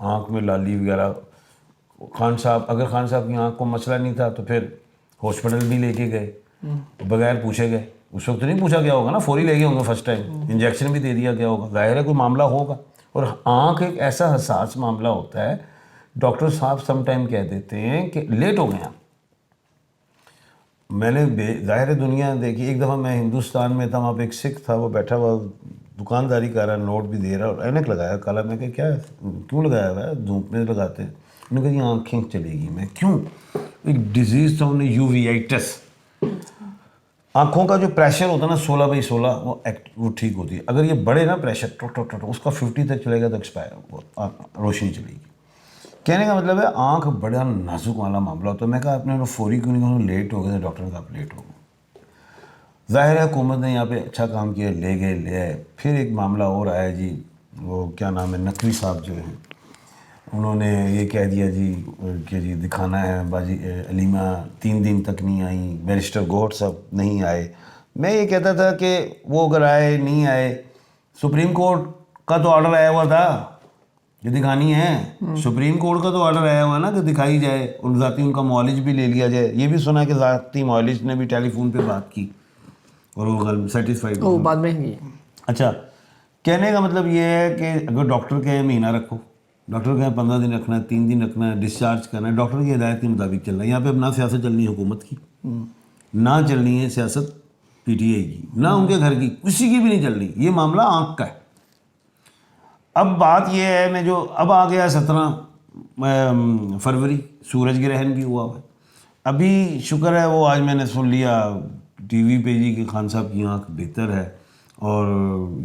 آنکھ میں لالی وغیرہ. خان صاحب اگر خان صاحب کی آنکھ کو مسئلہ نہیں تھا تو پھر ہاسپٹل بھی لے کے گئے بغیر پوچھے گئے. اس وقت نہیں پوچھا گیا ہوگا نا, فوری لے گئے ہوں گے فرسٹ ٹائم, انجیکشن بھی دے دیا گیا ہوگا, ظاہر ہے کوئی معاملہ ہوگا. اور آنکھ ایک ایسا حساس معاملہ ہوتا ہے, ڈاکٹر صاحب سم ٹائم کہہ دیتے ہیں کہ لیٹ ہو گئے ہیں. میں نے ظاہر دنیا دیکھی. ایک دفعہ میں ہندوستان میں تھا, وہاں پہ ایک سکھ تھا, وہ بیٹھا ہوا دکانداری کر رہا, نوٹ بھی دے رہا, اور اینک لگایا کالا. میں کہ کیا ہے, کیوں لگایا ہوا ہے, دھوپ میں لگاتے ہیں. انہوں نے کہا یہ آنکھیں چلے گی. میں کیوں, ایک ڈیزیز تھا انہیں یوویائٹس, آنکھوں کا جو پریشر ہوتا ہے نا 16/16 وہ ٹھیک ہوتی ہے. اگر یہ بڑھے نا پریشر اس کا 50 تک چلے گا تو ایکسپائر روشنی چلے گی. کہنے کا مطلب ہے آنکھ بڑا نازک والا معاملہ ہوتا ہے. میں کہا آپ نے فوری کیوں نہیں کہا, لیٹ ہو گئے تھے. ڈاکٹر نے کہا آپ لیٹ ہو گئے. ظاہر ہے حکومت نے یہاں پہ اچھا کام کیا, لے گئے لے آئے. پھر ایک معاملہ اور آیا جی, وہ کیا نام ہے, نقوی صاحب جو ہیں, انہوں نے یہ کہہ دیا جی کہ جی دکھانا ہے باجی علیمہ 3 دن تک نہیں آئیں, بیرسٹر گوہر صاحب نہیں آئے. میں یہ کہتا تھا کہ وہ اگر آئے نہیں آئے, سپریم کورٹ کا تو آرڈر آیا ہوا تھا کہ دکھانی ہے. سپریم کورٹ کا تو آرڈر آیا ہوا نا کہ دکھائی جائے, اور ذاتی ان کا معالج بھی لے لیا جائے. یہ بھی سنا کہ ذاتی معالج نے بھی ٹیلی فون پہ بات کی اور وہ سیٹسفائیڈ وہ بعد میں ہی. اچھا, کہنے کا مطلب یہ ہے کہ اگر ڈاکٹر کہے مہینہ رکھو, ڈاکٹر کہے 15 دن رکھنا ہے, 3 دن رکھنا ہے, ڈسچارج کرنا ہے, ڈاکٹر کی ہدایت کے مطابق چلنا ہے. یہاں پہ اب نہ سیاست چلنی ہے حکومت کی, نہ چلنی ہے سیاست پی ٹی آئی کی, نہ ان کے گھر کی, کسی کی بھی نہیں چل رہی. یہ معاملہ آنکھ کا ہے. اب بات یہ ہے, میں جو اب آ گیا 17 فروری, سورج گرہن بھی ہوا ہے. ابھی شکر ہے وہ آج میں نے سن لیا ٹی وی پہ جی کہ خان صاحب کی آنکھ بہتر ہے, اور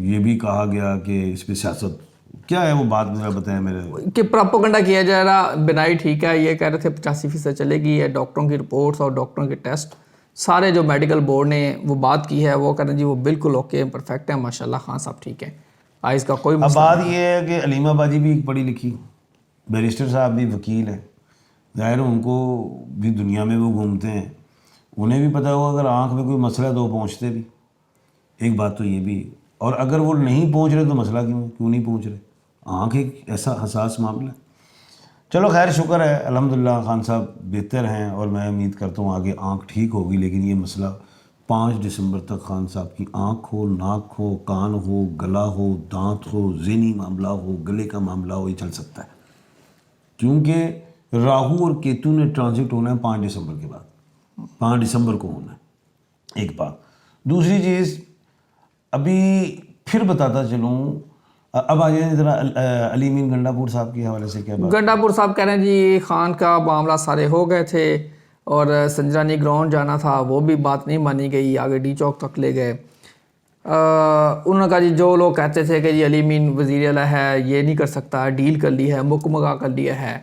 یہ بھی کہا گیا کہ اس پہ سیاست کیا ہے, وہ بات میرا بتائیں میرے کہ پراپوگنڈا کیا جا رہا. بنائی ٹھیک ہے, یہ کہہ رہے تھے 85% چلے گی. ہے ڈاکٹروں کی رپورٹس اور ڈاکٹروں کے ٹیسٹ سارے جو میڈیکل بورڈ نے وہ بات کی ہے, وہ کہہ رہے ہیں جی وہ بالکل اوکے پرفیکٹ ہے, ماشاءاللہ خان صاحب ٹھیک ہے, آئز کا کوئی اب مسئلہ. بات یہ ہے کہ علیمہ باجی بھی ایک پڑھی لکھی, بیرسٹر صاحب بھی وکیل ہیں, ظاہر ان کو بھی دنیا میں وہ گھومتے ہیں, انہیں بھی پتہ ہوگا اگر آنکھ میں کوئی مسئلہ ہے تو وہ پہنچتے بھی. ایک بات تو یہ بھی, اور اگر وہ نہیں پہنچ رہے تو مسئلہ کیوں نہیں پہنچ رہے. آنکھ ایک ایسا حساس معاملہ ہے. چلو خیر شکر ہے الحمدللہ خان صاحب بہتر ہیں, اور میں امید کرتا ہوں آگے آنکھ ٹھیک ہوگی. لیکن یہ مسئلہ 5 دسمبر تک خان صاحب کی آنکھ ہو, ناک ہو, کان ہو, گلا ہو, دانت ہو, ذہنی معاملہ ہو, گلے کا معاملہ ہو, یہ چل سکتا ہے. کیونکہ راہو اور کیتو نے ٹرانزٹ ہونا ہے 5 دسمبر کے بعد, 5 دسمبر کو ہونا ہے. ایک بات. دوسری چیز ابھی پھر بتاتا چلوں, اب آ جائیں ذرا علی امین گنڈا پور صاحب کے حوالے سے. کیا بات, گنڈا پور صاحب کہہ رہے ہیں جی خان کا معاملہ سارے ہو گئے تھے, اور سنجرانی گراؤنڈ جانا تھا وہ بھی بات نہیں مانی گئی, آگے ڈی چوک تک لے گئے. انہوں نے کہا جی جو لوگ کہتے تھے کہ جی علی امین وزیر اعلیٰ ہے, یہ نہیں کر سکتا, ڈیل کر لی ہے, مکمگا کر لیا ہے,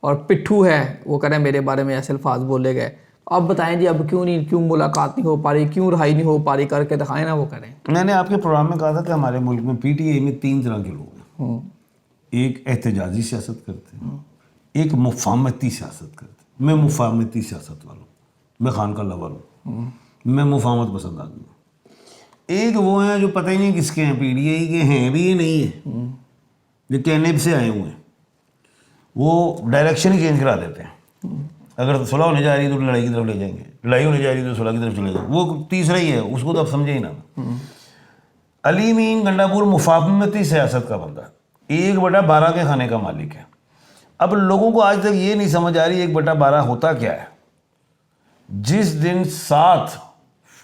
اور پٹھو ہے وہ کہہ رہے ہیں میرے بارے میں ایسے الفاظ بولے گئے. اب بتائیں جی اب کیوں ملاقات نہیں ہو پا رہی, کیوں رہائی نہیں ہو پا رہی, کر کے دکھائیں نا وہ کریں. میں نے آپ کے پروگرام میں کہا تھا کہ ہمارے ملک میں پی ٹی آئی میں 3 طرح کے لوگ ہیں. ایک احتجاجی سیاست کرتے ہیں, ایک مفاہمتی سیاست کرتے ہیں. میں مفاہمتی سیاست والا ہوں, میں خان کا لور ہوں, میں مفاہمت پسند آدمی ہوں. ایک وہ ہیں جو پتہ ہی نہیں کس کے ہیں, پی ڈی آئی کے ہیں بھی یہ نہیں ہے, جو کہنے سے آئے ہوئے ہیں, وہ ڈائریکشن ہی چینج کرا دیتے ہیں. اگر صلح ہونے جا رہی ہے تو لڑائی کی طرف لے جائیں گے, لڑائی ہونے جا رہی ہے تو صلح کی طرف چلے جائیں گے. وہ تیسرا ہی ہے, اس کو تو اب سمجھے ہی نا. علی امین گنڈا پور مفاہمتی سیاست کا بندہ, 1/12 کے کھانے کا مالک ہے. اب لوگوں کو آج تک یہ نہیں سمجھ آ رہی 1/12 ہوتا کیا ہے. جس دن 7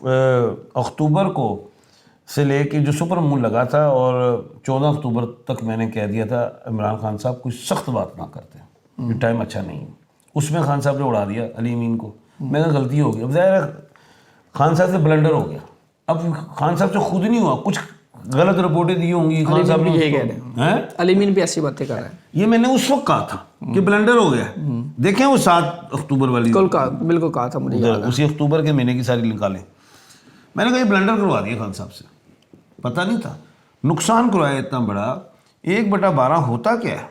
اکتوبر کو سے لے کے جو سپر مون لگا تھا, اور 14 اکتوبر تک میں نے کہہ دیا تھا عمران خان صاحب کوئی سخت بات نہ کرتے, یہ ٹائم اچھا نہیں ہے. اس میں خان صاحب نے اڑا دیا علی امین کو. میں نے غلطی ہو گئی. اب ظاہر ہے خان صاحب سے بلنڈر ہو گیا. اب خان صاحب سے خود نہیں ہوا, کچھ غلط رپورٹیں دی ہوں گی, خان صاحب نے یہی کہہ رہے ہیں, علی امین بھی ایسی باتیں کر رہے ہیں. یہ میں نے اس وقت کہا تھا کہ بلنڈر ہو گیا. دیکھیں وہ 7 اکتوبر والی, بالکل کہا تھا مجھے, اسی اکتوبر کے مہینے کی ساری نکالیں. میں نے کہا یہ بلنڈر کروا دیا خان صاحب سے, پتہ نہیں تھا, نقصان کروایا اتنا بڑا. 1/12 ہوتا کیا ہے,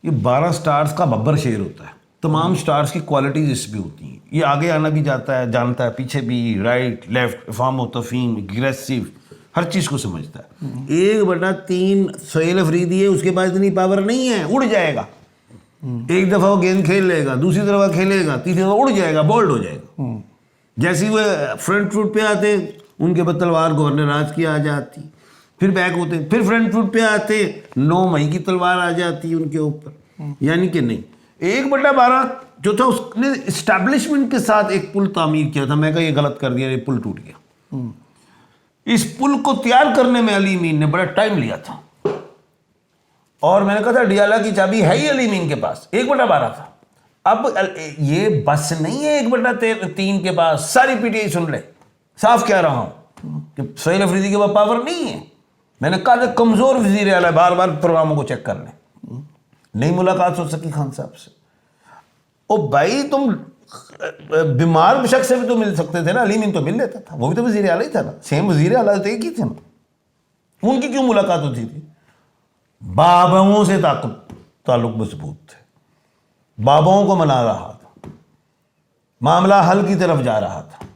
یہ 12 سٹارز کا ببر شیر ہوتا ہے. تمام سٹارز کی کوالٹیز اس بھی ہوتی ہیں. یہ آگے آنا بھی جاتا ہے, جانتا ہے, پیچھے بھی, رائٹ لیفٹ, افہام و تفہیم, اگریسو, ہر چیز کو سمجھتا ہے. 1/3 سہیل افریدی ہے, اس کے پاس اتنی پاور نہیں ہے, اڑ جائے گا. ایک دفعہ وہ گیند کھیل لے گا, دوسری دفعہ کھیلے گا, تیسری دفعہ اڑ جائے گا, بولڈ ہو جائے گا. جیسے وہ فرنٹ فٹ پہ آتے ان کے بعد تلوار گورنر راج کی آ جاتی, پھر بیک ہوتے, پھر فرنٹ فٹ پہ آتے 9 مئی کی تلوار آ جاتی ان کے اوپر. یعنی کہ نہیں, 1/12 جو تھا اس نے اسٹیبلشمنٹ کے ساتھ ایک پل تعمیر کیا تھا. میں کہا یہ غلط کر دیا, یہ پل ٹوٹ گیا. اس پل کو تیار کرنے میں علی امین نے بڑا ٹائم لیا تھا, اور میں نے کہا تھا ڈیالہ کی چابی ہے ہی علی امین کے پاس. 1/12 تھا. اب یہ بس نہیں ہے 1/3 کے پاس. ساری پی ٹی آئی سن لے, صاف کہہ رہا ہوں کہ سہیل افریدی کے پاس پاور نہیں ہے. میں نے کہا تھا کمزور وزیر اعلیٰ, بار بار پروگراموں کو چیک کر لیں. نہیں ملاقات ہو سکی خان صاحب سے. او بھائی تم بیمار شخص سے بھی تو مل سکتے تھے نا. علی امین تو مل لیتا تھا, وہ بھی تو وزیر اعلیٰ ہی تھا نا, سیم وزیر اعلیٰ تو ایک ہی تھے نا. ان کی کیوں ملاقات ہوتی تھی؟ باباؤں سے تعلق مضبوط تھے, باباؤں کو منا رہا تھا, معاملہ حل کی طرف جا رہا تھا.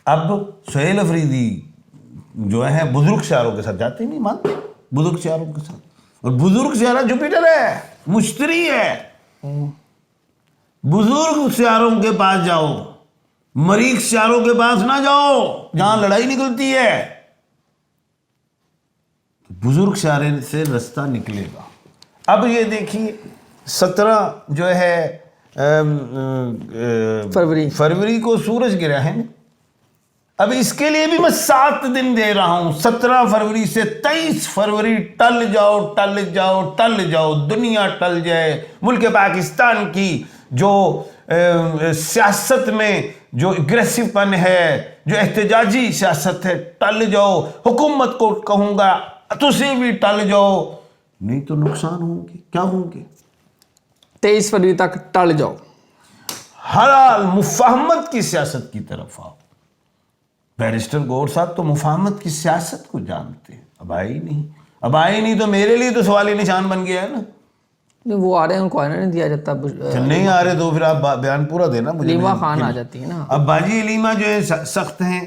اب سہیل افریدی جو ہے بزرگ سیاروں کے ساتھ جاتے نہیں, مانتے بزرگ سیاروں کے ساتھ. اور بزرگ سیارہ جوپیٹر ہے, مشتری ہے. بزرگ سیاروں کے پاس جاؤ, مریخ سیاروں کے پاس نہ جاؤ جہاں لڑائی نکلتی ہے. بزرگ سیارے سے رستہ نکلے گا. اب یہ دیکھیے 17 جو ہے فروری کو سورج گرا ہے. اب اس کے لیے بھی میں 7 دن دے رہا ہوں. 17 فروری سے 23 فروری ٹل جاؤ, ٹل جاؤ, ٹل جاؤ, دنیا ٹل جائے. ملک پاکستان کی جو سیاست میں جو اگریسو پن ہے, جو احتجاجی سیاست ہے, ٹل جاؤ. حکومت کو کہوں گا تسی بھی ٹل جاؤ, نہیں تو نقصان ہوں گے. کیا ہوں گے؟ 23 فروری تک ٹل جاؤ. حلال مفاہمت کی سیاست کی طرف آؤ. بیرسٹر گور صاحب تو مفاہمت کی سیاست کو جانتے ہیں. اب آئے نہیں تو میرے لیے تو سوالی نشان بن گیا ہے نا. وہ آ رہے ہیں, ان کو آنے نہیں دیا جاتا. نہیں آ رہے تو پھر آپ بیان پورا دینا مجھے. علیمہ خان آ جاتی ہے نا. اب باجی علیمہ جو ہے سخت ہیں.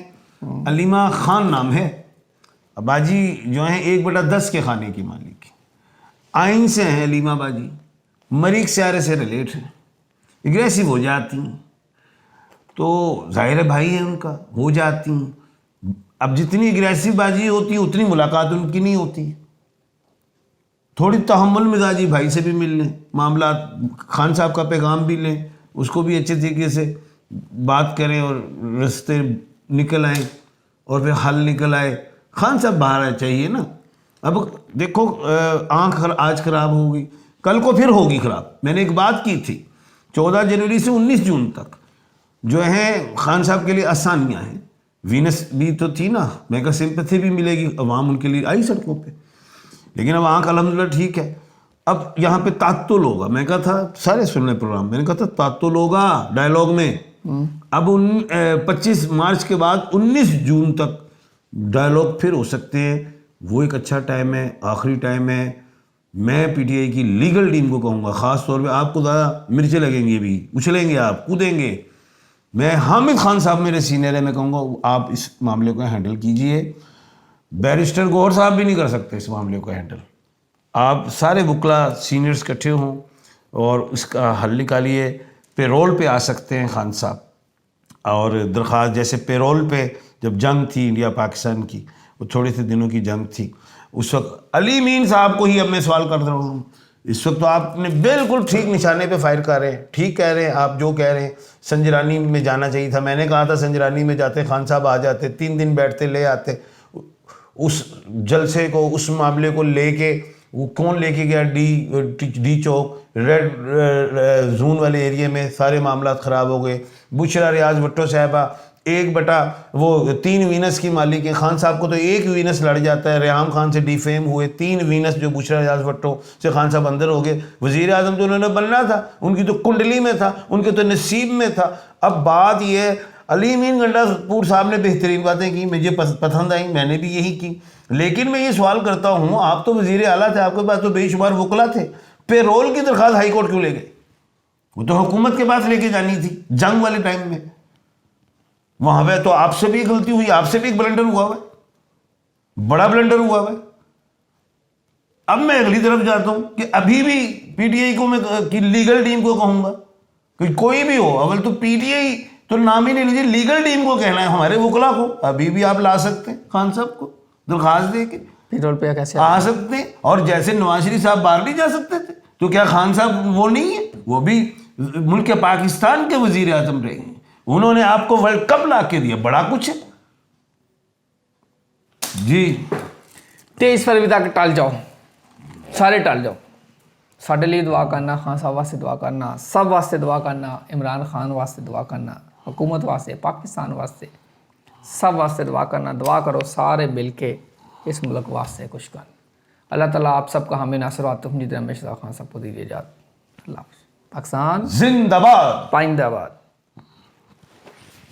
علیمہ خان نام ہے. اب باجی جو ہیں 1/10 کے خانے کی مالک, آئین سے ہیں علیمہ باجی, مریخ سیارے سے ریلیٹ ہیں, اگریسو ہو جاتی ہیں تو ظاہر بھائی ہے ان کا, ہو جاتی ہیں. اب جتنی اگریسو بازی ہوتی ہے اتنی ملاقات ان کی نہیں ہوتی. تھوڑی تحمل مزاجی بھائی سے بھی مل لیں, معاملات خان صاحب کا پیغام بھی لیں, اس کو بھی اچھے طریقے سے بات کریں اور رستے نکل آئیں اور پھر حل نکل آئے. خان صاحب باہر چاہیے نا. اب دیکھو آنکھ آج خراب ہوگی, کل کو پھر ہوگی خراب. میں نے ایک بات کی تھی 14 جنوری سے 19 جون تک جو ہیں خان صاحب کے لیے آسانیاں ہیں. وینس بھی تو تھی نا, میں کہا سمپتھی بھی ملے گی, عوام ان کے لیے آئی سڑکوں پہ. لیکن اب آنکھ الحمدللہ ٹھیک ہے. اب یہاں پہ تعطل ہوگا. میں کہا تھا سارے سننے پروگرام, میں نے کہا تھا تعطل ہوگا ڈائلاگ میں. اب 25 مارچ کے بعد 19 جون تک ڈائلاگ پھر ہو سکتے ہیں. وہ ایک اچھا ٹائم ہے, آخری ٹائم ہے. میں پی ٹی آئی کی لیگل ٹیم کو کہوں گا, خاص طور پہ آپ کو زیادہ مرچیں لگیں گے, بھی اچھلیں گے, آپ کودیں گے. میں حامد خان صاحب میرے سینئر ہے, میں کہوں گا آپ اس معاملے کو ہینڈل کیجئے. بیرسٹر گوہر صاحب بھی نہیں کر سکتے اس معاملے کو ہینڈل. آپ سارے وکلا سینئرز اکٹھے ہوں اور اس کا حل نکالیے. پے رول پہ آ سکتے ہیں خان صاحب, اور درخواست جیسے پے رول پہ جب جنگ تھی انڈیا پاکستان کی, وہ تھوڑے سے دنوں کی جنگ تھی, اس وقت علی امین صاحب کو ہی اب میں سوال کر رہا ہوں. اس وقت تو آپ نے بالکل ٹھیک نشانے پہ فائر کر رہے ہیں, ٹھیک کہہ رہے ہیں آپ جو کہہ رہے ہیں. سنجرانی میں جانا چاہیے تھا. میں نے کہا تھا سنجرانی میں جاتے, خان صاحب آ جاتے, 3 دن بیٹھتے, لے آتے اس جلسے کو, اس معاملے کو لے کے. وہ کون لے کے گیا؟ ڈی چوک ریڈ زون والے ایریے میں سارے معاملات خراب ہو گئے. بشرا ریاض بھٹو صاحبہ 1/3 وینس کی مالک ہیں. خان صاحب کو تو 1 وینس لڑ جاتا ہے. ریحام خان سے ڈی فیم ہوئے, 3 وینس جو بشرا ریاض بھٹو سے خان صاحب اندر ہو گئے. وزیر اعظم تو انہوں نے بننا تھا, ان کی تو کنڈلی میں تھا, ان کے تو نصیب میں تھا. اب بات یہ ہے, علی امین گنڈا پور صاحب نے بہترین باتیں کی, مجھے پسند آئیں, میں نے بھی یہی کی. لیکن میں یہ سوال کرتا ہوں, آپ تو وزیر اعلیٰ تھے, آپ کے پاس تو بے شمار وکلا تھے, پے رول کی درخواست ہائی کورٹ کیوں لے گئے؟ وہ تو حکومت کے پاس لے کے جانی تھی جنگ والے ٹائم میں. وہاں پہ تو آپ سے بھی غلطی ہوئی, آپ سے بھی ایک بلنڈر ہوا ہوا ہے, بڑا بلنڈر ہوا ہوا ہے. اب میں اگلی طرف جاتا ہوں کہ ابھی بھی پی ٹی آئی کو میں کی لیگل ٹیم کو کہوں گا کہ کوئی بھی ہو، اول تو پی ٹی آئی تو نام ہی نہیں لیجیے، لیگل ٹیم کو کہنا ہے، ہمارے وکلا کو ابھی بھی آپ لا سکتے ہیں، خان صاحب کو درخواست دے کے پیرول پہ کیسے آ سکتے ہیں. اور جیسے نواز شریف صاحب باہر نہیں جا سکتے تھے تو کیا خان صاحب وہ نہیں ہے؟ وہ بھی ملک پاکستان کے وزیر اعظم رہے ہیں، انہوں نے آپ کو ورلڈ کپ لا کے دیا، بڑا کچھ ہے جی. 23 فروری تک ٹل جاؤ، سارے ٹل جاؤ. ساڈے لیے دعا کرنا، خان صاحب واسطے دعا کرنا، سب واسطے دعا کرنا، عمران خان واسطے دعا کرنا، حکومت واسطے، پاکستان واسطے، سب واسطے دعا کرنا. دعا کرو سارے مل کے اس ملک واسطے کچھ کرنا. اللہ تعالیٰ آپ سب کا حامی ناصر عاطف مجید رحمت خان صاحب کو دیجیے اجازت. اللہ حافظ. پاکستان زندہ باد. پائندہ باد.